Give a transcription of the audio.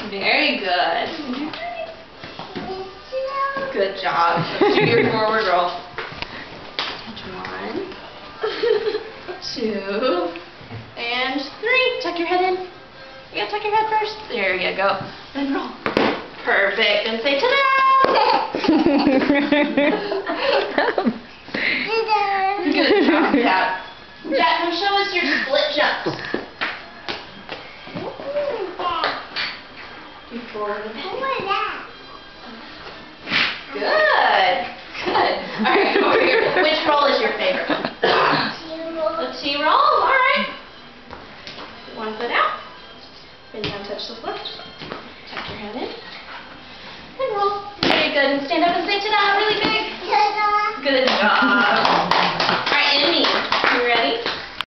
Very good. Good job. Do your forward roll. 1, 2, and 3. Tuck your head in. You gotta tuck your head first. There you go. Then roll. Perfect. And say ta-da! Good job, Jack. Jack, come show us your split jumps. Do forward and back. Good. Good. All right, over here. Which roll is your favorite one? The T-roll. All right. One foot out. Bend down, touch the foot. Tuck your head in. And roll. Very good. And stand up and say ta-da really big. Good job.